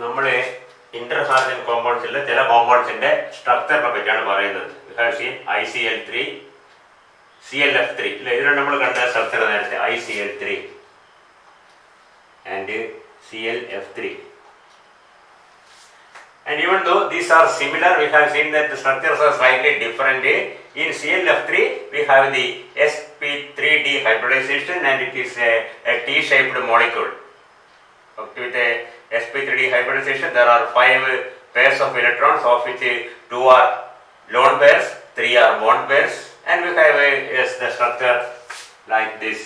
നമ്മൾ Inter halogen കോമ്പൗണ്ട്സിലെ ചില കോമ്പൗണ്ട്സിന്റെ സ്ട്രക്ചറിനെ പറ്റിയാണ് പറയുന്നത്. ICl3, ClF3 ഇതിലാണ് നമ്മൾ കണ്ട സ്ട്രക്ചർ നേരത്തെ. ICl3 and ClF3. And even though these are similar, we have seen that the structures are slightly different. In ClF3 we have the sp3d hybridization and it is a T-shaped molecule. With a sp3d hybridization there are 5 pairs of electrons, of which 2 are lone pairs, 3 are bond pairs, and we have the structure like this.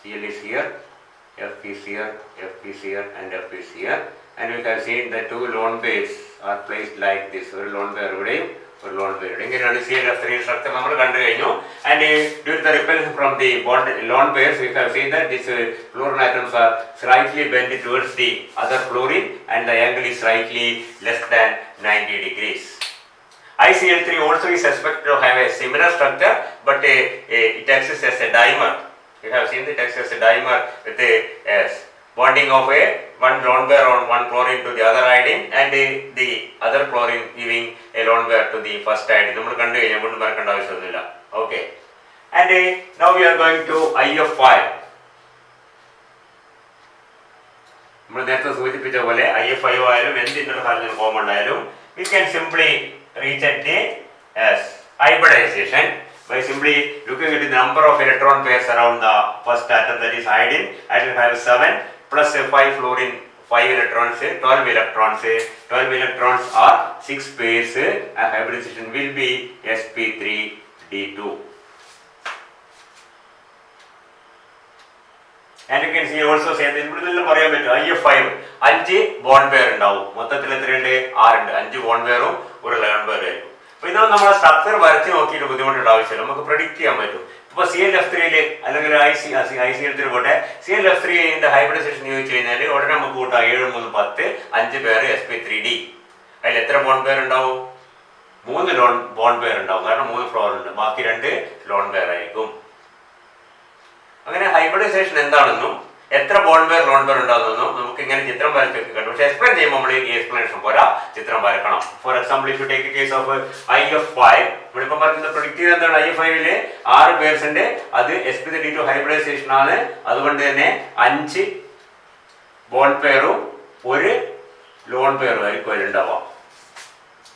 Cl is here, F is here, F is here and F is here, and we have seen the 2 lone pairs are placed like this. One lone pair ഇവിടെയും ഒരു lone pair ഇവിടെ. ഇങ്ങനെയാണ് ClF3 structure നമ്മൾ കണ്ടു കഴിഞ്ഞു. And due to the repulsion from the bond lone pairs, we have seen that these fluorine atoms are slightly bent towards the other fluorine and the angle is slightly less than 90 degrees. ICl3 also is suspected to have a similar structure, but it acts as a dimer. We have seen it acts as a dimer with a bonding of one lone pair on one chlorine to the other iodine and the other chlorine giving a lone pair to the first iodine. നമ്മൾ കണ്ടു കഴിഞ്ഞാൽ വീണ്ടും മറക്കേണ്ട ആവശ്യമൊന്നുമില്ല. Okay. And now we are going to IF5. നമ്മൾ നേരത്തെ സൂചിപ്പിച്ച പോലെ IF5 ആയാലും എന്ത് ഇന്റർ ഹാലജൻ കോമ്പൗണ്ട് ആയാലും we can simply reach at the hybridization by simply looking at the number of electron pairs around the first atom, that is iodine. Iodine have 7 plus 5 fluorine, 5 electrons, 12 electrons. 12 electrons are 6 pairs. And hybridization will be sp3d2. And you can see also say that ഇവിടുന്നെല്ലാം പറയാൻ പറ്റും IF5 5 bond pair ഉണ്ടാവും. മൊത്തത്തിൽ എത്രയുണ്ട്? 6 ഉണ്ട്. 5 bond പെയറും ഒരു lion pair ആയിരിക്കും. അപ്പോൾ ഇതാണ് നമ്മളെ സ്ട്രക്ചർ വരച്ച് നോക്കിയിട്ട് ബുദ്ധിമുട്ടുള്ള ആവശ്യമില്ല, നമുക്ക് പ്രെഡിക്റ്റ് ചെയ്യാൻ പറ്റും. ഇപ്പോൾ ClF3 അല്ലെങ്കിൽ ICl3 പോട്ടെ, ClF3 ഹൈബ്രിഡൈസേഷൻ ചോദിച്ചു കഴിഞ്ഞാൽ ഉടനെ നമുക്ക് കൂട്ടാം 7 3 10 5 പേർ sp3d. അതിൽ എത്ര ബോണ്ട് പെയർ ഉണ്ടാവും? 3 ബോണ്ട് പെയർ ഉണ്ടാവും, കാരണം 3 ഫ്ലോർ ഉണ്ട്, ബാക്കി 2 ലോൺ പെയർ ആയിരിക്കും. അങ്ങനെ ഹൈബ്രിഡൈസേഷൻ എന്താണെന്നും എത്ര ബോണ്ട് പെയർ ലോൺ പെയർ ഉണ്ടാകുന്നെന്നും നമുക്ക് ഇങ്ങനെ ചിത്രം വരച്ചൊക്കെ കണ്ടു. പക്ഷെ എക്സ്പ്ലെയിൻ ചെയ്യുമ്പോൾ നമ്മൾ ഈ എക്സ്പ്ലനേഷൻ പോരാ, ചിത്രം വരക്കണം. For example, if you take case of IF5, നമ്മളിപ്പോൾ പറയുന്നത് പ്രൊഡിക്റ്റ് ചെയ്ത് എന്താണ്? IF5 6 പേഴ്സിന്റെ അത് sp3d2 ഹൈബ്രിഡൈസേഷൻ ആണ്. അതുകൊണ്ട് തന്നെ 5 ബോണ്ട് പെയറും 1 ലോൺ പെയറും ആയിരിക്കും അതിലുണ്ടാവാം.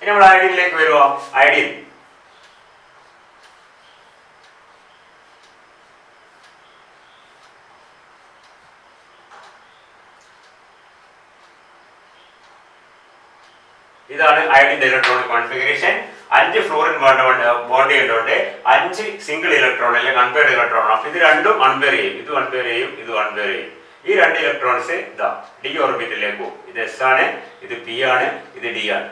ഇനി നമ്മൾ ഐഡിയനിലേക്ക് വരുവാ. ഐഡിയൻ ഇതാണ് ഐഡിയന്റെ ഇലക്ട്രോണിക് കോൺഫിഗറേഷൻ. 5 ഫ്ലോറിൻ ബോണ്ട് ചെയ്യുന്നുണ്ട്, 5 സിംഗിൾ ഇലക്ട്രോൺ അല്ലെങ്കിൽ അൺപെയർഡ് ഇലക്ട്രോൺ. അപ്പൊ ഇത് രണ്ടും അൺപെയർ ചെയ്യും, ഇത് അൺപെയർ ചെയ്യും, ഇത് അൺപെയർ ചെയ്യും. ഈ 2 ഇലക്ട്രോൺസ് ഇതാ ഡി ഓർബിറ്റിലേക്ക് പോകും. ഇത് S ആണ്, ഇത് P ആണ്, ഇത് D ആണ്.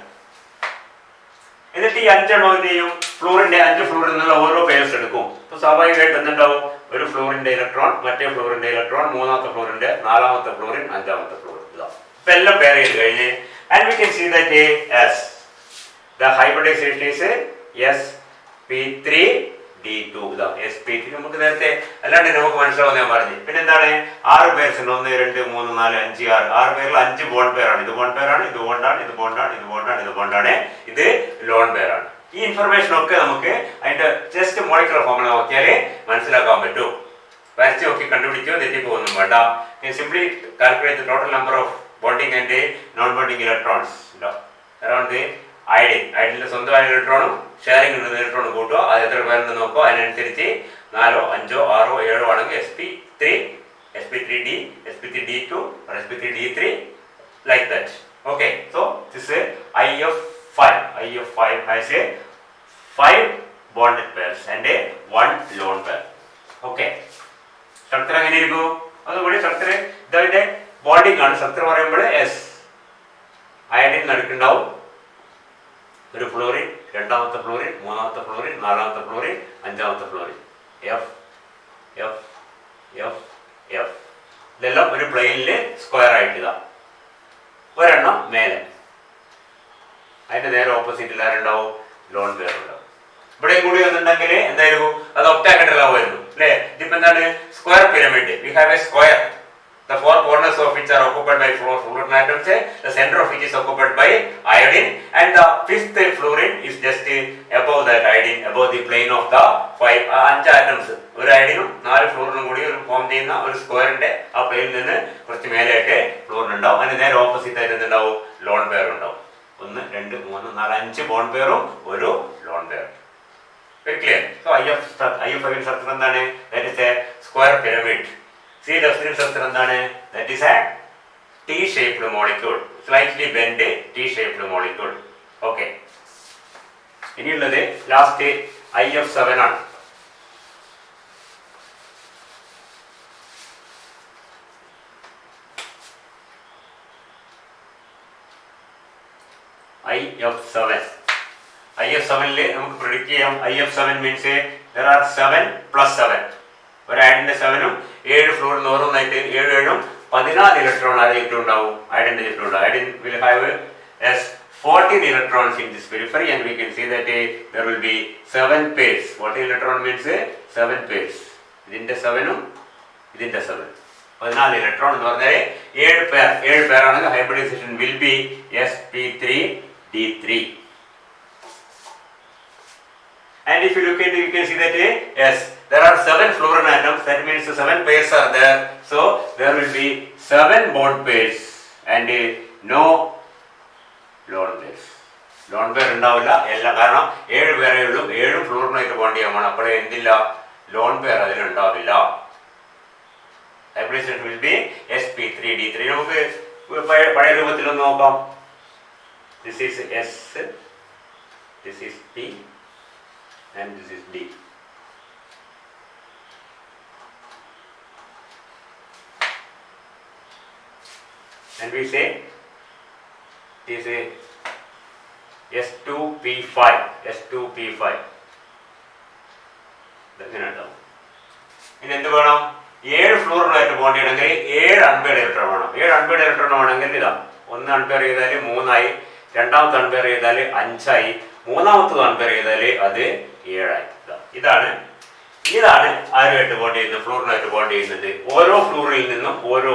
എന്നിട്ട് ഈ 5 എണ്ണം എന്ത് ചെയ്യും? ഫ്ലോറിന്റെ 5 ഫ്ലോറിൽ നിന്നുള്ള ഓരോ പേഴ്സ് എടുക്കും. അപ്പൊ സ്വാഭാവികമായിട്ട് എന്തുണ്ടാവും? ഒരു ഫ്ലോറിന്റെ ഇലക്ട്രോൺ, മറ്റേ ഫ്ലോറിന്റെ ഇലക്ട്രോൺ, മൂന്നാമത്തെ ഫ്ലോറിന്റെ, നാലാമത്തെ ഫ്ലോറിൻ, അഞ്ചാമത്തെ ഫ്ലോറിൻ. ഇതാ ഇപ്പൊ എല്ലാം പെയർ ചെയ്ത് കഴിഞ്ഞ് and we can see that as the hybridization is sp3d2. sp3 നമുക്ക് നേരത്തെ അല്ലാണ്ട് നമുക്ക് മനസ്സിലാവും, ഞാൻ പറഞ്ഞു. പിന്നെ എന്താണ്? 6 പേഴ്സ് ഉണ്ട്, 1 2 3 4 5 6. 6 പേരിൽ 5 ബോണ്ട് പെയർ ആണ്. ഇത് ബോണ്ട് പെയർ ആണ്, ഇത് ബോണ്ടാണ്, ഇത് ബോണ്ടാണ്, ഇത് ബോണ്ടാണ്, ഇത് ബോണ്ടാണ്, ഇത് ലോൺ പെയർ ആണ്. ഈ ഇൻഫർമേഷൻ ഒക്കെ നമുക്ക് അതിന്റെ ജസ്റ്റ് മോളിക്കുലർ ഫോർമുല നോക്കിയാലേ മനസ്സിലാക്കാൻ പറ്റൂ. വരച്ച് നോക്കി കണ്ടുപിടിക്കോ, തെറ്റിപ്പോകുന്നു വേണ്ട. Simply calculate the total number of bonding and non-bonding electrons around the iodine. Iodine സ്വന്തമായ ഇലക്ട്രോണും ഷെയറിംഗ് ഉള്ള ഇലക്ട്രോണും കൂട്ടുക. അത് എത്ര പേരുണ്ട് നോക്കുക. അതിനനുസരിച്ച് 4 5 6 7 ആണെങ്കിൽ sp3, sp3d, sp3d2 or sp3d3 like that. Okay, so this is IF5. IF5 has a 5 bonded pairs and a 1 lone pair. Okay, structure എങ്ങനെ ഇരിക്കും? അതുകൂടി സ്ട്രക്ചർ ഇതായിട്ട് ബോണ്ടിങ് ആണ്. സ്ട്രക്ചർ പറയുമ്പോൾ അയഡിൻ നടുക്കുണ്ടാവും ഒരു ഫ്ലോറിൻ, രണ്ടാമത്തെ ഫ്ലോറിൻ, മൂന്നാമത്തെ ഫ്ലോറിൻ, നാലാമത്തെ ഫ്ലോറിൻ, അഞ്ചാമത്തെ florin. F F F F ഇതെല്ലാം ഒരു പ്ലെയിനിൽ സ്ക്വയർ ആയിട്ട് ഇതാ. ഒരെണ്ണം മേലെ, അതിന്റെ നേരെ ഓപ്പോസിറ്റിൽ ആരുണ്ടാവും? ലോൺ പെയർ ഉണ്ടാവും. ഇവിടെ കൂടി വന്നിട്ടുണ്ടെങ്കിൽ എന്തായിരുന്നു? അത് ഒക്ടാഹെഡ്രൽ ആവുമായിരുന്നു അല്ലേ? ഇതിപ്പോ എന്താണ്? Square pyramid. We have A square the four corners of which are occupied by fluorine atoms, the center of which is occupied by iodine, and the fifth fluorine is just above that iodine, above the plane of the five അഞ്ച് atoms. ഒരു iodine 4 ഫ്ലൂറിനും കൂടി form ചെയ്യുന്ന ഒരു സ്ക്വയറിന്റെ ആ പ്ലെയിനിൽ നിന്ന് കുറച്ച് മേലായിട്ട് ഫ്ലൂറിൻ ഉണ്ടാവും. അതിന് നേരെ ഓപ്പോസിറ്റ് ആയിട്ട് എന്തുണ്ടാവും? ലോൺ പെയർ ഉണ്ടാവും. 1 2 3 4 5 ബോണ്ട് പെയറും ഒരു lone pair. Very clear. So IF5 structure എന്താണ്? That is a square pyramid. CH3 structure എന്താണ്? That is a T-shaped molecule, slightly bent T-shaped molecule. Okay. ഇനിയുള്ളത് ലാസ്റ്റ് IF7 ആണ്. IF7 നമുക്ക് predict ചെയ്യാം. IF7 means there are 7 plus 7. ഒരു ഐഡന്റെ 7ഉം 7 fluorine ഓരോന്നായിട്ട് 7 7ഉം 14 electron ആയിട്ടുണ്ടാവും. ഐഡന്റെ ചുറ്റുണ്ടാവും. ഐഡൻ will have as 14 electrons in this periphery, and we can see that there will be 7 pairs. 14 electron means 7 pairs. ഇതിന്റെ 7ഉം ഇതിന്റെ 7 14 electron എന്ന് പറഞ്ഞാൽ 7 pair ആണെങ്കിൽ hybridization will be sp3d3. And if you look at it, you can see that yes, there are 7 fluorine atoms. That means 7 pairs are there. So there will be 7 bond pairs and no lone pairs. Lone pair ഉണ്ടാവില്ല. എല്ലാം കാരണം 7 പേരേ ഉള്ളൂ. 7 ഫ്ലൂറിനായിട്ട് bond ചെയ്യാൻ. അപ്പോഴേ എന്തില്ല? Lone pair അതിലുണ്ടാവില്ല. Hybridization will be sp3d3. നമുക്ക് പഴയ രൂപത്തിലൊന്ന് നോക്കാം. This is S, this is P, and this is D. And we say this is S2P5, S2P5. ഇതെങ്ങനെയുണ്ടാവും? ഇനി എന്ത് വേണം? 7 ഫ്ലൂറിനായിട്ട് ബോണ്ട് ചെയ്യണമെങ്കിൽ 7 അൺപെയർഡ് ഇലക്ട്രോൺ വേണം. 7 അൺപെയർഡ് ഇലക്ട്രോൺ വേണമെങ്കിൽ ഇതാ, 1 അൺപെയർ ചെയ്താൽ 3 ആയി, രണ്ടാമത്തെ അൺപെയർ ചെയ്താൽ 5 ആയി, മൂന്നാമത്തത് അൺപെയർ ചെയ്താൽ അത് 7 ആയി. ഇതാണ് ആരുമായിട്ട് ബോണ്ട് ചെയ്യുന്നത്? ഫ്ലൂറിനായിട്ട് ബോണ്ട് ചെയ്യുന്നത്. ഓരോ ഫ്ലൂറിൽ നിന്നും ഓരോ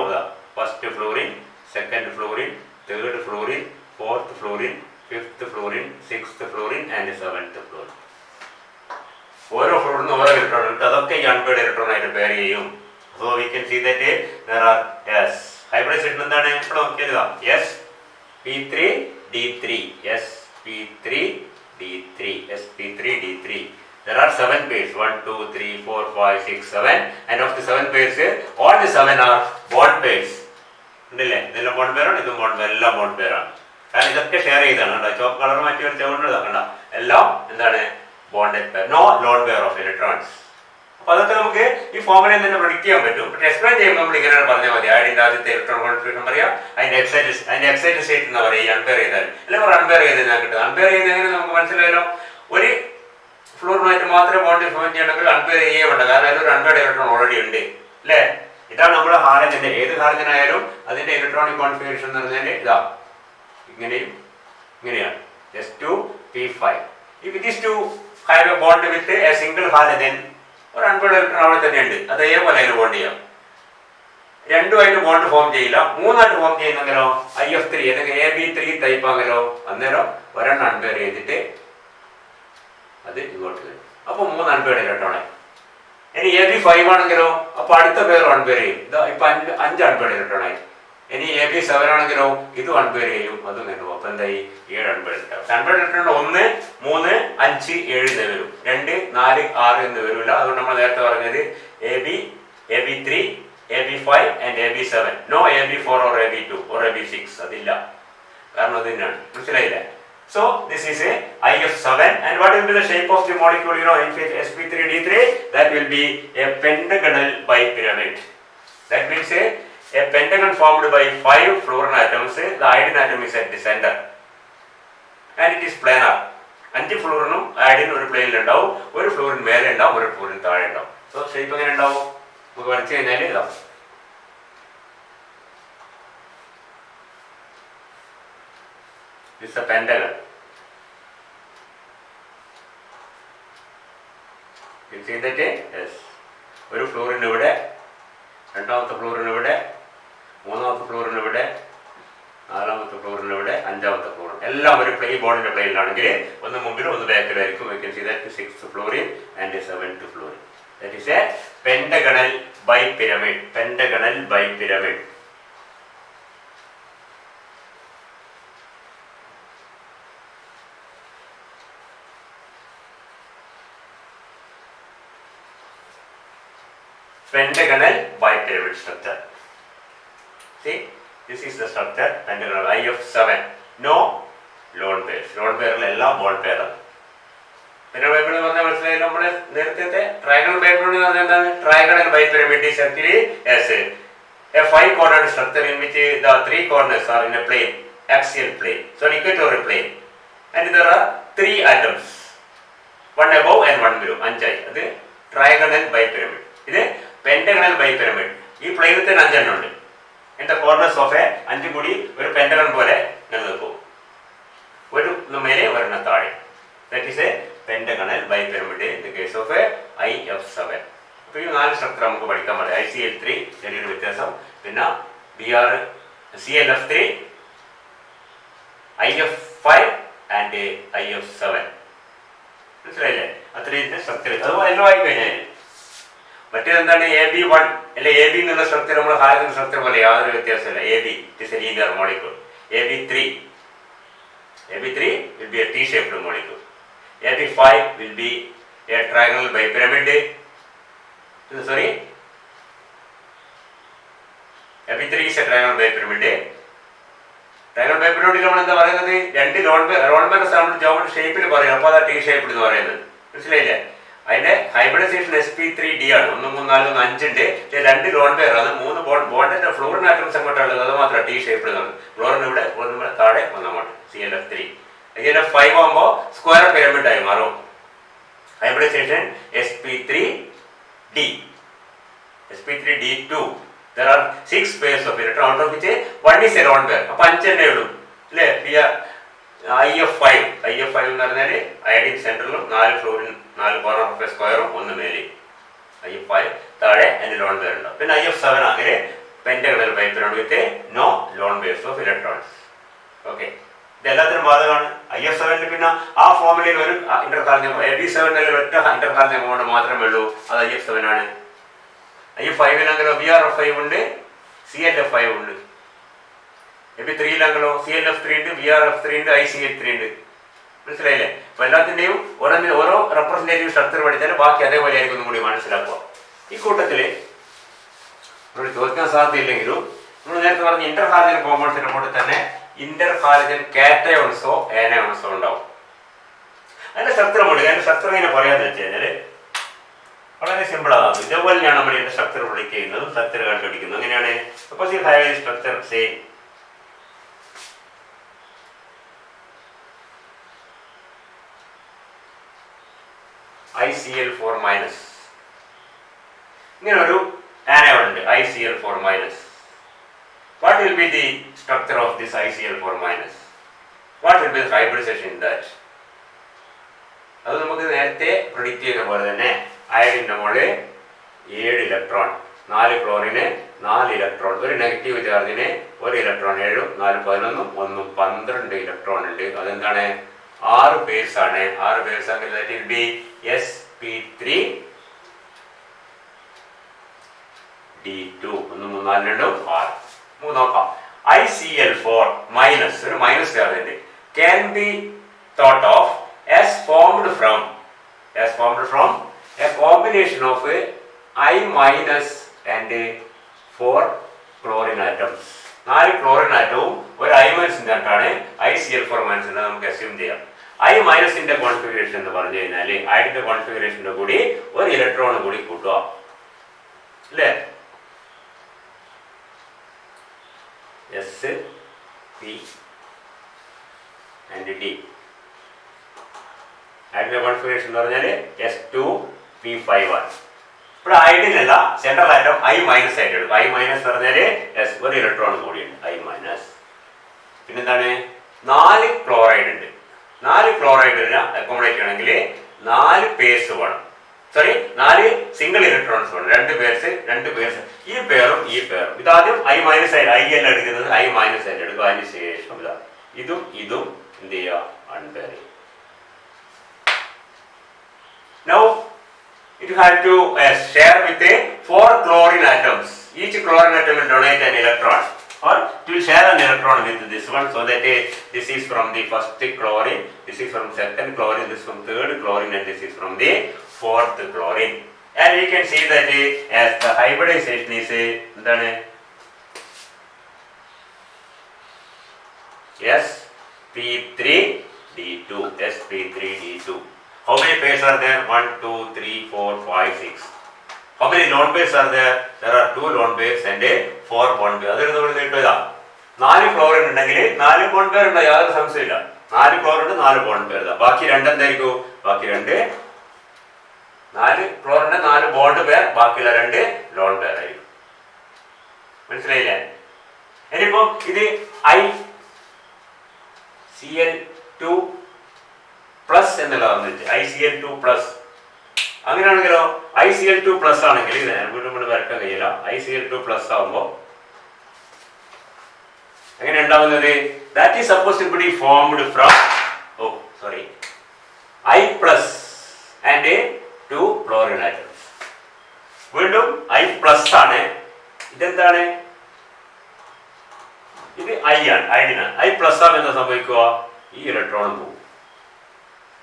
first fluorine, second fluorine, third fluorine, fourth fluorine, fifth fluorine, sixth fluorine and seventh fluorine. ഓരോ ഫ്ലൂറിൽ നിന്ന് ഓരോ ഇലക്ട്രോൺ ഉണ്ട്. അതൊക്കെ ഈ അൺപെയർഡ് ഇലക്ട്രോൺ ആയിട്ട് പെയർ ചെയ്യും. So we can see that there are S. Hybridization എന്താണ്? ഇവിടെ നോക്കിയാൽ sp3d3, sp3d3, sp3d3. There are 7 pairs, 1 2 3 4 5 6 7, and of the 7 pairs all the 7 are bond pairs. ഉണ്ടല്ലേ? ഇതെല്ലാം ബോണ്ട് പെയർ ആണ്, ഇതും ബോണ്ട് പെയർ, എല്ലാം ബോണ്ട് പെയർ ആണ്. കാരണം ഇതൊക്കെ ഷെയർ ചെയ്താണ്. ചോപ്പ് കളർ മാറ്റി വരച്ചുകൊണ്ട് കണ്ട എല്ലാം എന്താണ്? Bonded pair. No lone pair of electrons. അപ്പൊ അതൊക്കെ നമുക്ക് ഈ ഫോമിനെ തന്നെ പ്രൊഡിക്റ്റ് ചെയ്യാൻ പറ്റും. പക്ഷെ എക്സ്പ്ലെയിൻ ചെയ്യുമ്പോൾ നമ്മൾ ഇങ്ങനെയാണ് പറഞ്ഞാൽ മതി. ഐഡിന്റെ ആദ്യത്തെ ഇലക്ട്രോൺ കോൺഫിഗറേഷൻ പറയാം, അതിന്റെ എക്സൈറ്റഡ് സ്റ്റേറ്റ് എന്ന് പറയാം. ഈ അൺപെയർ ചെയ്താൽ അല്ലെങ്കിൽ അൺപെയർ ചെയ്താൽ കിട്ടും. അൺപെയർ ചെയ്യുന്നതെങ്ങനെ നമുക്ക് മനസ്സിലായല്ലോ? ഒരു ഫ്ലൂറിനായിട്ട് മാത്രമേ ബോണ്ട് ഫോം ചെയ്യണമെങ്കിൽ അൺപെയർ ചെയ്യേണ്ട, കാരണം അതിലൊരു അൺപെയർഡ് ഇലക്ട്രോൺ ഓൾറെഡി ഉണ്ട് അല്ലേ? ഇതാണ് നമ്മുടെ ഹാലജന്റെ. ഏത് ഹാലജനായാലും അതിന്റെ ഇലക്ട്രോണിക് കോൺഫിഗറേഷൻ എന്ന് പറഞ്ഞാൽ ഇതാ ഇങ്ങനെയാണ്. S2P5. If it is to have a bond with a single halogen, ഒരു അൺപെയർഡ് ഇലക്ട്രോൺ അവിടെ തന്നെ ഉണ്ട്. അതേപോലെ അതിന് ബോണ്ട് ചെയ്യാം. രണ്ടുമായിട്ട് ബോണ്ട് ഫോം ചെയ്യില്ല. മൂന്നായിട്ട് ഫോം ചെയ്യുന്നെങ്കിലോ IF3 അല്ലെങ്കിൽ AB3 ടൈപ്പ് ആണെങ്കിലോ അന്നേരം ഒരെണ്ണം അൺപെയർ ചെയ്തിട്ട് അത് ഇങ്ങോട്ട് വരും. അപ്പൊ 3 അൺപെയർഡ് ഇലക്ട്രോണായി. ഇനി AB5 ആണെങ്കിലോ അപ്പൊ അടുത്ത പേർ അൺപെയർ ചെയ്യും. ഇതാ ഇപ്പൊ 5 അൺപെയർഡ് ഇലക്ട്രോണായി. ഇനി AB7 ആണെങ്കിലോ ഇത് അൺപെയർ ചെയ്യും, അതും നേടും. അപ്പൊ എന്തായി? 7 അൺപെയർഡ് ഇലക്ട്രോൺ. അൺപെയർഡ് ഇലക്ട്രോൺ 1 3 5 7 എന്ന് വരും. 2 4 6 എന്ന് വരില്ല. അതുകൊണ്ട് നമ്മൾ നേരത്തെ പറഞ്ഞത് AB3 AB5 and AB7. No AB4 or AB2 or AB6. അതില്ല, കാരണം അത് തന്നെയാണ്. മനസ്സിലായില്ലേ? So this is a IF7, and what will be the shape of the molecule? sp3d3, that will be a pentagonal bipyramid. That means a pentagon formed by 5 fluorine atoms. The iodine atom is at the center and it is planar. 5 ഫ്ലൂറിനും iodine ഒരു പ്ലെയിനിൽ ഉണ്ടാവും. ഒരു fluorine മേലെ ഉണ്ടാവും, ഒരു fluorine താഴെ ഉണ്ടാവും. So shape എങ്ങനെ ഉണ്ടാവും? നമുക്ക് വരച്ചു കഴിഞ്ഞാൽ ഇതാ, it's a pentagon. You see that? Yes. ഒരു ഫ്ലൂറിൻ ഇവിടെ, രണ്ടാമത്തെ ഫ്ലൂറിൻ ഇവിടെ, മൂന്നാമത്തെ ഫ്ലോറിന് ഇവിടെ, നാലാമത്തെ ഫ്ലോറിന് ഇവിടെ, അഞ്ചാമത്തെ ഫ്ലോറിൻ എല്ലാം ഒരു പ്ലെയിൻ ബോർഡിന്റെ പ്ലെയിനിലാണെങ്കിൽ ഒന്ന് മുമ്പിലും ഒന്ന് ബാക്കിലായിരിക്കും. We can see that 6th fluorine and 7th fluorine. That is a pentagonal bipyramid. Pentagonal bipyramid. Pentagonal bipyramid structure. See, this is the structure. Pentagonal I of 7. No lone pairs. Lone pair എല്ലാം bond pair ആണ്. പിന്നെ ബൈപ്പിൾ എന്ന് പറഞ്ഞാൽ മനസ്സിലായി. നമ്മുടെ നേരത്തെ ട്രയാഗണൽ ബൈപ്പിൾ എന്ന് പറഞ്ഞാൽ എന്താണ്? ട്രയാഗണൽ ബൈപിരമിഡ് is actually as a 5-cornered structure in which the 3 corners are in a plane, axial plane, so an equatorial plane, and there are 3 atoms, one above and one below. 5 ആയി. അത് ട്രയാഗണൽ ബൈപിരമിഡ്. ഇത് പെന്റഗണൽ ബൈപിരമിഡ്. ഈ പ്ലെയിനിൽ തന്നെ 5 എണ്ണം ഉണ്ട്. ഇതിന്റെ കോർണേഴ്സ് ഓഫ് 5 കൂടി ഒരു പെന്റഗൺ പോലെ നിലനിൽക്കും. ഒരു മേലെ ഒരെണ്ണം താഴെ. That is a pentagonal bipyramid in the case of a IF7. അപ്പോൾ ഈ 4 സ്ട്രക്ചർ നമുക്ക് പഠിക്കാൻ പറ്റും. ICL3 ചെറിയൊരു വ്യത്യാസം, പിന്നെ CLF3, IF5 ആൻഡ് IF7. മനസ്സിലായില്ലേ? അത്രയും സ്ട്രക്ചർ അത് എല്ലാം ആയി കഴിഞ്ഞാൽ. മറ്റേതെന്താണ്? AB1 അല്ലെ AB എന്നുള്ള സ്ട്രക്ചർ നമ്മൾ ഹാരത്തിന്റെ സ്ട്രക്ചർ പോലെ യാതൊരു വ്യത്യാസമില്ല. AB is a linear molecule. AB3 will be a T-shaped molecule. AB5 will be a trigonal bipyramid. Sorry, AB3 is a trigonal bipyramid. Trigonal bipyramid നമ്മൾ എന്താ പറയുന്നത്? 2 ലോൺ പേർ നമ്മൾ ജോമെട്രി ഷേപ്പിൽ പറയും. അപ്പോൾ അത് T-shaped എന്ന് പറയുന്നത്. മനസ്സിലായില്ലേ? അതിന്റെ ഹൈബ്രിഡൈസേഷൻ sp3d ആണ്. 1 3 4 1 5 ഉണ്ട്. 2 ലോൺ പേർ ആണ്. 3 ബോണ്ടിന്റെ ഫ്ലോറിൻ ആറ്റംസ് അങ്ങോട്ടുള്ളത്. അത് മാത്രം T-shaped ആണ്. ഫ്ലോറിൻ ഇവിടെ, ഒന്ന് താഴെ, ഒന്ന് അങ്ങോട്ട്. CLF3. CLF5 ആകുമ്പോൾ സ്ക്വയർ പിരമിഡ് ആയി മാറും. Hybridisation sp3d. sp3d2. There are 6 pairs of electrons, out of which 1 is a lone pair. അപ്പോൾ 5 തന്നെ ഉള്ളൂ അല്ലേ? IF5 എന്ന് പറഞ്ഞാൽ അയഡിൻ സെന്ററിലും 4 ഫ്ലോറിൻ 4 കോർണർ ഓഫ് സ്ക്വയറും 1 മേലെ. IF5 താഴെ അതിന് ലോൺ പെയർ ഉണ്ടാവും. പിന്നെ IF7 അങ്ങനെ pentagonal bipyramid with no lone pairs of electrons. Okay, ഇതെല്ലാത്തിനും ബാധകമാണ്. IF7 പിന്നെ ആ ഫോമിലയിൽ ഒരു ഇന്റർകാലിയം, AB7 ഒറ്റ ഇന്റർകാലിയം കൊണ്ട് മാത്രമേ ഉള്ളൂ. അത് IF7 ആണ്. IF5 BRF5 ഉണ്ട്, CLF5 ഉണ്ട്. AB3 CLF3 ഉണ്ട്, BRF3 ഉണ്ട്, ICL3 ഉണ്ട്. മനസ്സിലായില്ലേ? അപ്പൊ എല്ലാത്തിന്റെയും ഓരോ റെപ്രസെന്റേറ്റീവ് സ്ട്രക്ചർ പഠിച്ചാൽ ബാക്കി അതേപോലെ ആയിരിക്കും ഒന്നും കൂടി മനസ്സിലാക്കുക. ഈ കൂട്ടത്തില് നമ്മൾ ചോദിക്കാൻ സാധ്യതയില്ലെങ്കിലും നമ്മൾ നേരത്തെ പറഞ്ഞ ഇന്റർ ഹാലജൻ കോമ്പൗണ്ട്സിന്റെ കൂടെ തന്നെ ഇന്റർ ഹാലജൻ കാറ്റയോൺസോ ആനയോൺസോ ഉണ്ടാവും. അതിന്റെ സ്ട്രക്ചർ പഠിക്കുക. അതിന്റെ സ്ട്രക്ചർ ഇങ്ങനെ പറയാന്ന് വെച്ച് കഴിഞ്ഞാല് വളരെ സിമ്പിളാണ്. ഇതേപോലെയാണ് നമ്മൾ ഇതിന്റെ സ്ട്രക്ചർ പഠിക്കുന്നതും സ്ട്രക്ചർ കണ്ടുപിടിക്കുന്നത്. അങ്ങനെയാണ്. Suppose you have A structure say ICl4-. ഇങ്ങനെ ഒരു ആനയോൺ ഉണ്ട് ICl4-. What will be the structure of this ICl4-? What will be the hybridization in that? അത് നമുക്ക് നേരത്തെ പ്രെഡിക്റ്റ് ചെയ്ത പോലെ തന്നെ അയഡിന്റെ മുകളിൽ 7 ഇലക്ട്രോൺ, 4 ക്ലോറിന് 4 ഇലക്ട്രോൺ, ഒരു നെഗറ്റീവ് ചാർജിന് 1 ഇലക്ട്രോൺ, 7 4 11 1 12 ഇലക്ട്രോൺ ഉണ്ട്. അതെന്താണ്? 6 പേഴ്സ് ആണ്. 6 പേഴ്സ് ആണെങ്കിൽ that will be sp3d2. 1 3 4 2 6. നോക്കാം. ICl4- ഒരു മൈനസ് ചാർജ് ഉണ്ട്. Can be thought of as formed from a combination of I- and 4 chlorine atoms. 4 chlorine ആറ്റവും ഒരു I-ാണ് ICl4- നമുക്ക് അസ്യൂം ചെയ്യാം. I- കോൺഫിഗറേഷൻ എന്ന് പറഞ്ഞു കഴിഞ്ഞാൽ അയഡിന്റെ കോൺഫിഗറേഷന്റെ കൂടി ഒരു ഇലക്ട്രോൺ കൂടി കൂട്ടുക അല്ലേ? SP and D. അയഡിന്റെ കോൺഫിഗറേഷൻ എന്ന് പറഞ്ഞാൽ S2p5 ആണ്. ഇവിടെ അയഡിനല്ല, സെൻട്രൽ ആറ്റം I- ആയിട്ട് എടുക്കും. I- എന്ന് പറഞ്ഞാൽ ഒരു ഇലക്ട്രോൺ കൂടിയുണ്ട് I-. പിന്നെന്താണ്? 4 ക്ലോറൈഡ് ഉണ്ട്. 4 ക്ലോറൈഡിനെ അക്കോമഡേറ്റ് ചെയ്യണമെങ്കിൽ 4 പേഴ്സ് വേണം. 4 സിംഗിൾ ഇലക്ട്രോൺസ് വേണം. 2 പേഴ്സ് രണ്ട് പേഴ്സ്, ഈ പേരും ഇതാദ്യം ഐ മൈനസ് ആയിട്ട് ഐ എല്ലാം എടുക്കുന്നത് ഐ മൈനസ് ആയിട്ട് എടുക്കും. അതിന് ശേഷം ഇതാ ഇതും എന്ത് ചെയ്യുക, അൺപെയർ ചെയ്യും. Now it has to share with a 4 chlorine atoms. Each chlorine atom will donate an electron, or it will share an electron with this one, so that this is from the first chlorine, this is from second chlorine, this is from third chlorine, and this is from the fourth chlorine. And we can see that as the hybridization is എന്താണ് sp3d2, sp3d2. How many pairs are there? 1, 2, 3, 4, 5, 6. How many lone pairs are there? There are 2 lone pairs and 4 bond pairs. അതൊരു നമ്മൾ കിട്ടുക 4 chlorine ഉണ്ടെങ്കിൽ 4 bond pair ഉണ്ട്, യാതൊരു സംശയമില്ല. 4 chlorine 4 bond pair. ബാക്കി 2 എന്തായിരിക്കും? ബാക്കി 2 4 ക്ലോറിന്റെ 4 ബോണ്ട് പെയർ, ബാക്കിയുള്ള 2 ലോൺ പെയർ ആയിരിക്കും. മനസ്സിലായില്ലേ? ഇനിയിപ്പോ ഇത് ICl2 പ്ലസ് എന്നുള്ളതാണ് ICl2 പ്ലസ്. അങ്ങനെയാണെങ്കിലോ ICl2 പ്ലസ് ആണെങ്കിൽ നമ്മൾ വരക്കാൻ കഴിയില്ല. ICl2 പ്ലസ് ആവുമ്പോ എങ്ങനെ ഉണ്ടാവുന്നത്? That is suppose to be formed from I plus and 2 chlorine atoms. വീണ്ടും I പ്ലസ് ആണ്. ഇതെന്താണ്? ഇത് I ആണ്, അയഡിനാണ്. I പ്ലസ് ആവും എന്താ സംഭവിക്കുക? ഈ ഇലക്ട്രോണും പോകും.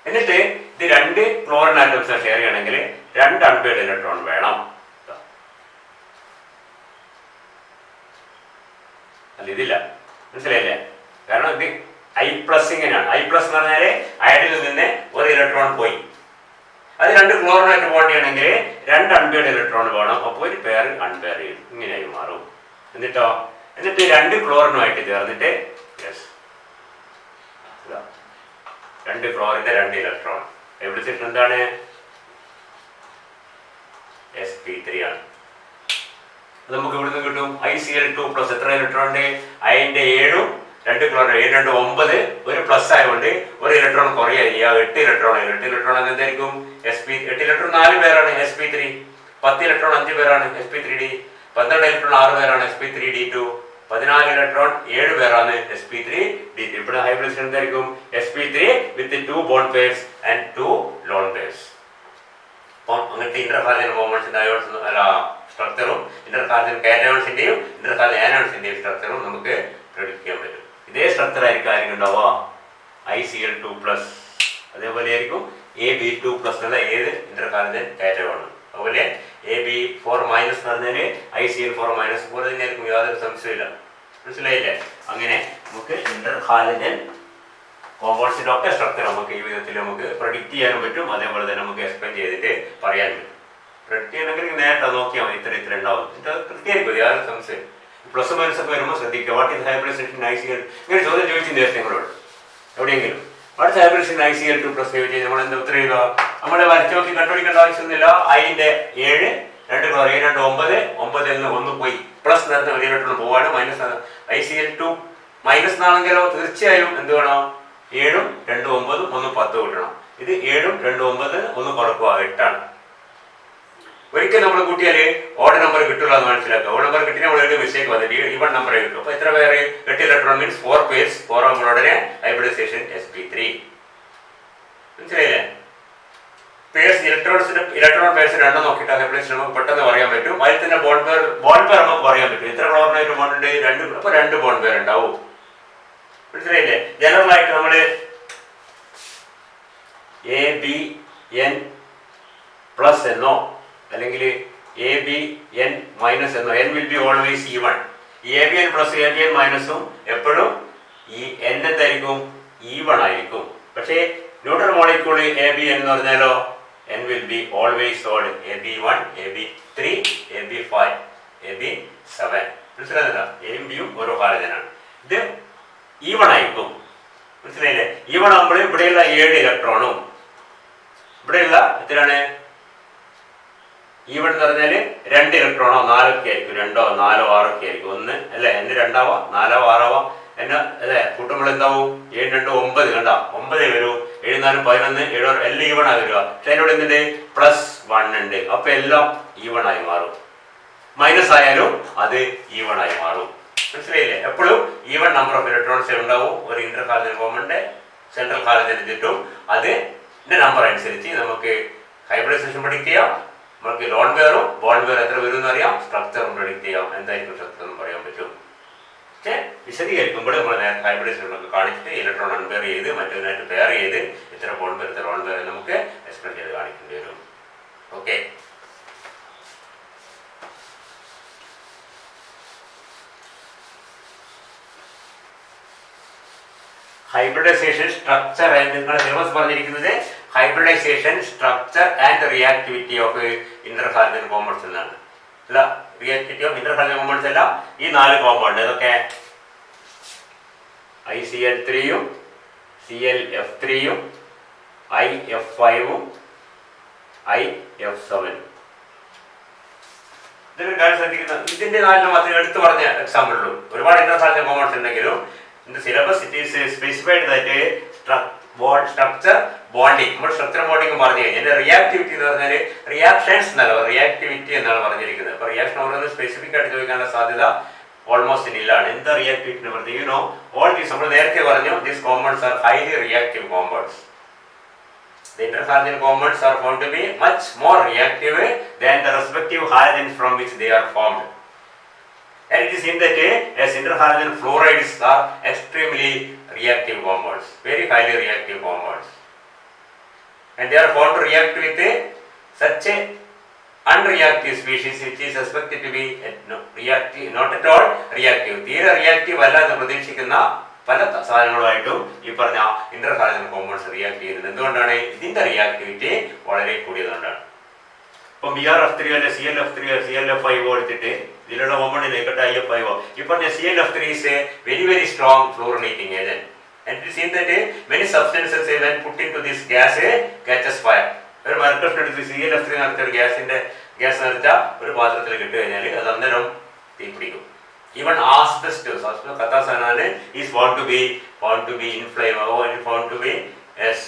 എന്നിട്ട് ഇത് 2 ക്ലോറിൻ ആറ്റംസ് ഷെയർ ചെയ്യണമെങ്കിൽ 2 അൺപെയർഡ് ഇലക്ട്രോൺ വേണം. അല്ല ഇതില്ല, മനസ്സിലായില്ലേ? കാരണം ഇത് I പ്ലസ് ഇങ്ങനെയാണ്. I പ്ലസ് എന്ന് പറഞ്ഞാല് അയഡിനിൽ നിന്ന് ഒരു ഇലക്ട്രോൺ പോയി, അത് 2 ക്ലോറിനായിട്ട് ബോണ്ട് ചെയ്യണമെങ്കിൽ 2 അൺപെയർഡ് ഇലക്ട്രോൺ വേണം. അപ്പോൾ ഒരു പെയർ അൺപെയർ ചെയ്യും, ഇങ്ങനെയായി മാറും. എന്നിട്ട് 2 ക്ലോറിനുമായിട്ട് ചേർന്നിട്ട് 2 ക്ലോറിന്റെ 2 ഇലക്ട്രോൺ എവിടെ എന്താണ്? sp3 ആണ്. അത് നമുക്ക് ഇവിടുന്ന് കിട്ടും. ICl2 പ്ലസ് എത്ര ഇലക്ട്രോൺ ഉണ്ട്? അതിന്റെ 7ഉം 2 ക്ലോറിൻ 7 2 9, ഒരു പ്ലസ് ആയതുകൊണ്ട് ഒരു ഇലക്ട്രോൺ കുറയാ 8 ഇലക്ട്രോൺ. 8 ഇലക്ട്രോൺ എന്തായിരിക്കും? 8 ഇലക്ട്രോൺ 4 പേരാണ് sp3. 10 ഇലക്ട്രോൺ 5 പേരാണ് sp3d. 12 ഇലക്ട്രോൺ 6 പേരാണ് sp3d2. 14 ഇലക്ട്രോൺ 7 പേരാണ് sp3d3. ഇവിടെ ഹൈബ്രിഡേഷൻ എന്തായിരിക്കും? sp3 with 2 bond pairs and 2 loan pairs. അപ്പം അങ്ങനത്തെ ഇന്റർകാർബൺ കോമ്പൗണ്ട്സിന്റെ സ്ട്രക്ചറും ഇന്റർകാർബൺ കാറ്റയോൺസിന്റെയും ഇന്റർകാർബൺ ആനോൺസിന്റെയും സ്ട്രക്ചറും നമുക്ക് പ്രഡിക്റ്റ് ചെയ്യാൻ പറ്റും. ഇതേ സ്ട്രക്ചർ ആയിരിക്കും ഉണ്ടാവുക ICl2 പ്ലസ്. അതേപോലെ ആയിരിക്കും Ab2 പ്ലസ് എന്നുള്ള ഏത് ഇന്റർകാർബൺ കാറ്റയോണും. അതുപോലെ Ab4 മൈനസ് എന്ന് പറഞ്ഞാല് ICl4 മൈനസ് പോലെ തന്നെ ആയിരിക്കും, യാതൊരു സംശയമില്ല. മനസ്സിലായില്ലേ? അങ്ങനെ നമുക്ക് ഇന്റർകാർബൺ കോമ്പൗണ്ട്സിന്റെ ഒക്കെ സ്ട്രക്ചർ നമുക്ക് ഈ വിധത്തിൽ നമുക്ക് പ്രഡിക്റ്റ് ചെയ്യാനും പറ്റും. അതേപോലെ തന്നെ നമുക്ക് എക്സ്പ്ലെയിൻ ചെയ്തിട്ട് പറയാനും പറ്റും. പ്രഡിക്റ്റ് ചെയ്യണമെങ്കിൽ നേരത്തെ നോക്കിയാൽ മതി, ഇത്ര ഉണ്ടാവും. കൃത്യമായിരിക്കും, യാതൊരു സംശയം. പ്ലസ് മൈനസ് ഒക്കെ വരുമ്പോൾ ശ്രദ്ധിക്കുക. What is hybridisation ICl? ഇങ്ങനെ ചോദ്യം ചോദിച്ചു നേരത്തെ നിങ്ങളോട് എവിടെയെങ്കിലും what is hybridisation ICl2 plus ചോദിച്ചു നമ്മൾ എന്താ ഉത്തരം ചെയ്യുക? നമ്മളെ വരച്ച് നോക്കി കണ്ടുപിടിക്കേണ്ട ആവശ്യമൊന്നുമില്ല. അതിന്റെ 7 2 ക്ലോറിൻ 7 2 9, 9ൽ നിന്ന് 1 പോയി, പ്ലസ് നേരത്തെ ഒരു ഇലക്ട്രോൺ പോവാണ്. മൈനസ് ICl2 മൈനസ് ആണെങ്കിലോ തീർച്ചയായും എന്ത് വേണം? 7ഉം 2 9ഉം 1 10 കിട്ടണം. ഇത് 7ഉം 2 9 1 കുറക്കുക 8 ആണ്. ഒരിക്കൽ നമ്മൾ കൂട്ടിയാല് ഓഡ് നമ്പർ കിട്ടില്ല എന്ന് മനസ്സിലാക്കുക. ഓഡ് നമ്പർ കിട്ടിയാൽ നമ്മൾ മിസ്റ്റേക്ക് വന്നിട്ട് ഈവൺ നമ്പർ കിട്ടും. അപ്പൊ എത്ര പേര്? 8 ഇലക്ട്രോൺ മീൻസ് 4 പേഴ്സ്. 4 ആകുമ്പോൾ ഉടനെ ഹൈബ്രിഡൈസേഷൻ sp3. മനസ്സിലായില്ലേ? പേഴ്സ് ഇലക്ട്രോൺ പേഴ്സിന്റെ എണ്ണം നോക്കിയിട്ട് ഹൈബ്രിഡൈസേഷൻ നമുക്ക് പെട്ടെന്ന് പറയാൻ പറ്റും. അതിൽ തന്നെ ബോണ്ട് പെയർ നമുക്ക് പറയാൻ പറ്റും. എത്ര ക്ലോറിനായിട്ട് ബോണ്ട് ഉണ്ട്? 2. അപ്പൊ 2 ബോണ്ട് പെയർ ഉണ്ടാവും. മനസ്സിലായില്ലേ? ജനറൽ ആയിട്ട് നമ്മള് ABN പ്ലസ് എന്നോ അല്ലെങ്കിൽ ABN മൈനസ് എന്നോ, N will be always even. ABN plus ABN മൈനസും എപ്പോഴും ഈ N എന്തായിരിക്കും? ഈവൺ ആയിരിക്കും. പക്ഷേ ന്യൂട്രൽ മോളിക്യൂൾ ABN എന്ന് പറഞ്ഞാലോ N will be always odd. AB1 AB3 AB5 AB7. മനസ്സിലായില്ല? എയും ബിയും ഓരോ ഹാലജനാണ്. ഇത് ഈവൺ ആയിരിക്കും. മനസ്സിലായില്ലേ? ഈവൺ ആകുമ്പോൾ ഇവിടെയുള്ള 7 ഇലക്ട്രോണും ഇവിടെയുള്ള എത്രയാണ്? ഈവൺ എന്ന് പറഞ്ഞാല് 2 ഇലക്ട്രോണോ 4 ഒക്കെ ആയിരിക്കും. 2 4 6 ഒക്കെ ആയിരിക്കും. 1 അല്ലെ? N 2 ആവാം, 4 6 ആവാം. എന്നെ അതെ കൂട്ടുമ്പോൾ എന്താവും? 7 2 9 കണ്ടാ 9 വരൂ. 7 4 11 7 എല്ലാം ഈവൺ ആയി വരിക. പക്ഷെ അതിനോട് എന്തുണ്ട്? +1 ഉണ്ട്. അപ്പൊ എല്ലാം ഈവൺ ആയി മാറും. മൈനസ് ആയാലും അത് ഈവൺ ആയി മാറും. മനസ്സിലായില്ലേ? എപ്പോഴും ഈവൺ നമ്പർ ഓഫ് ഇലക്ട്രോൺസ് ഉണ്ടാവും ഒരു ഇന്റർ ഹാലജൻ കോമ്പൗണ്ട് സെൻട്രൽ ഹാലജന് ചുറ്റും. അതിന്റെ നമ്പർ അനുസരിച്ച് നമുക്ക് ഹൈബ്രിഡൈസേഷൻ പ്രഡിക്ട് ചെയ്യാം, നമുക്ക് ലോൺ പെയറും ബോണ്ട് പെയർ എത്ര വരും എന്ന് അറിയാം, സ്ട്രക്ചറും പ്രഡിക്ട് ചെയ്യാം, എന്തായിരിക്കും സ്ട്രക്ചർ എന്ന് പറയാൻ പറ്റും. പക്ഷേ വിശദീകരിക്കുമ്പോൾ നമ്മൾ നേരത്തെ ഹൈബ്രിഡൈസേഷൻ കാണിച്ചിട്ട് ഇലക്ട്രോൺ അൺപെയർ ചെയ്ത് മറ്റൊന്നായിട്ട് പെയർ ചെയ്ത് ഇത്ര ബോണ്ട് പെയർ ഇത്ര ലോൺ പെയർ നമുക്ക് എക്സ്പ്ലെയിൻ ചെയ്ത് കാണിക്കേണ്ടി വരും. ഓക്കെ, ഹൈബ്രിഡൈസേഷൻ സ്ട്രക്ചർ നിങ്ങൾ സിലബസ് പറഞ്ഞിരിക്കുന്നത് hybridisation structure and reactivity of interhalogen compounds എന്നാണ്. അല്ല, reactivity of interhalogen compounds അല്ല, ഈ 4 കോമ്പൗണ്ട് ഏതൊക്കെ? ICl3 ClF3 IF5 IF7. ഇതിന്റെ കാര്യം ശ്രദ്ധിക്കുന്നത് ഇതിന്റെ 4 മാത്രമേ എടുത്തു പറഞ്ഞ എക്സാമ്പിൾ ഉള്ളൂ. ഒരുപാട് ഇന്റർ ഹാലജൻ കോമ്പൗണ്ട്സ് ഉണ്ടെങ്കിലും in the syllabus it is specified that structure bonding നമ്മൾ സ്ട്രക്ചർ ബോണ്ടിങ് പറഞ്ഞു കഴിഞ്ഞാൽ റിയാക്ടിവിറ്റി എന്ന് പറഞ്ഞാൽ റിയാക്ഷൻസ് എന്നല്ല റിയാക്ടിവിറ്റി എന്നാണ് പറഞ്ഞിരിക്കുന്നത്. അപ്പോൾ റിയാക്ഷൻ ഓരോന്ന് സ്പെസിഫിക് ആയിട്ട് ചോദിക്കാനുള്ള സാധ്യത ഓൾമോസ്റ്റ് നില്ലാണ്. എന്താ റിയാക്ടിവിറ്റി എന്ന് പറഞ്ഞാൽ യു നോ ഓൾ ദീസ് നമ്മൾ നേരത്തെ പറഞ്ഞു these compounds are highly reactive compounds. The interhalogen compounds are found to be much more reactive than the respective halogens from which they are formed. And it is seen that as interhalogen fluorides are extremely reactive compounds, very highly reactive compounds, and they are found to react with such a unreactive species which is suspected to be reactive, not at all reactive. തീരെ reactive അല്ലാതെ പ്രതീക്ഷിക്കുന്ന പല സാധനങ്ങളുമായിട്ടും ഈ പറഞ്ഞ Inter halogen compounds react ചെയ്യുന്നത്. എന്തുകൊണ്ടാണ്? ഇതിന്റെ reactivity വളരെ കൂടിയതുകൊണ്ടാണ്. ഇപ്പം BrF3 അല്ലെ ClF3 ClF5 എടുത്തിട്ട് ഇതിലുള്ള കോമ്പൗണ്ടിലേക്കട്ടെ IF5. ഈ പറഞ്ഞ ClF3 is a very very strong fluorinating agent, and it is seen that many substances when put into this gas catches fire. ഒരു മരക്കഷ്ണം എടുത്ത് ClF3 നടത്തിയ ഒരു ഗ്യാസ് നിറച്ച ഒരു പാത്രത്തിൽ ഇട്ട് കഴിഞ്ഞാൽ അത് അന്നേരം തീപിടിക്കും. Even asbestos കത്താസാനാണ് is found to be inflammable and found to be as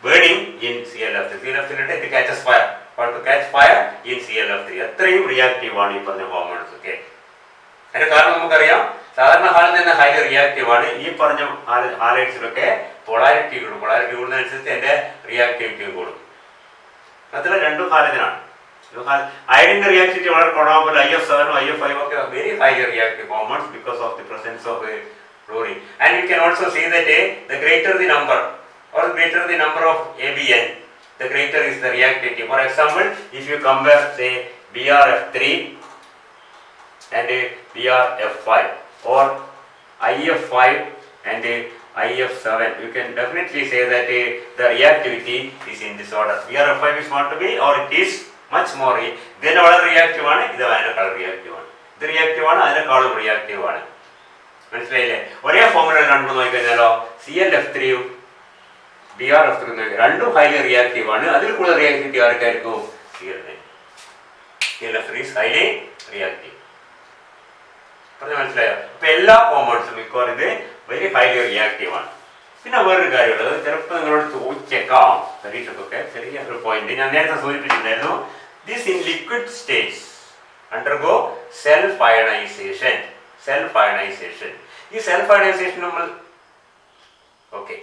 burning in ClF3. ClF3 it catches fire, found to catch fire in ClF3. അത്രയും റിയാക്റ്റീവ് ആണ് ഈ പറഞ്ഞ കോമ്പൗണ്ട്സ് ഒക്കെ. അതിന്റെ കാരണം നമുക്കറിയാം, സാധാരണ ഹാലജൻ തന്നെ ഹൈലി റിയാക്റ്റീവ് ആണ്. ഈ പറഞ്ഞ ഹാലൈഡ്സിലൊക്കെ പൊളാരിറ്റി കൂടുന്നതനുസരിച്ച് അതിന്റെ റിയാക്ടിവിറ്റി കൂടും. അതിൽ രണ്ടും ഹാലജനാണ്. അയഡിന്റെ റിയാക്ടിവിറ്റി വളരെ കുറവാകുമ്പോൾ IF7 IF5 ഒക്കെ very highly reactive compounds because of the presence of fluorine. And you can also see that the greater the number or greater the number of ABN, the greater is the reactivity. For example, if you compare say BrF3 and BrF5 or IF5 and IF7, you can definitely say that the reactivity is in this order. BrF5 is found to be, or it is much more. ഇതിന് വളരെ reactive ആണ്, ഇത് അതിനേക്കാളും reactive ആണ്. ഇത് reactive ആണ്, അതിനേക്കാളും reactive ആണ്. മനസ്സിലായില്ലേ? ഒരേ ഫോർമുല രണ്ടും നോക്കിക്കഴിഞ്ഞാലോ ClF3 യും BrF3 രണ്ടും ഹൈലി റിയാക്റ്റീവ് ആണ്. അതിൽ കൂടുതൽ reactivity ആർക്കായിരിക്കും? ClF3 is highly reactive. പറഞ്ഞ മനസ്സിലായോ? അപ്പൊ എല്ലാ കോമ്പൗണ്ട്സും മിക്കവാറും ഇത് വെരി ഹൈലി റിയാക്റ്റീവ് ആണ്. പിന്നെ വേറൊരു കാര്യമുള്ളത്, ചിലപ്പോൾ നിങ്ങളോട് ചോദിച്ചേക്കാം പരീക്ഷക്കൊക്കെ ചെറിയ ഒരു പോയിന്റ് ഞാൻ നേരത്തെ സൂചിപ്പിച്ചിട്ടുണ്ടായിരുന്നു. This in liquid states undergo self ionisation. ഈ സെൽഫ് അയണൈസേഷൻ നമ്മൾ ഓക്കെ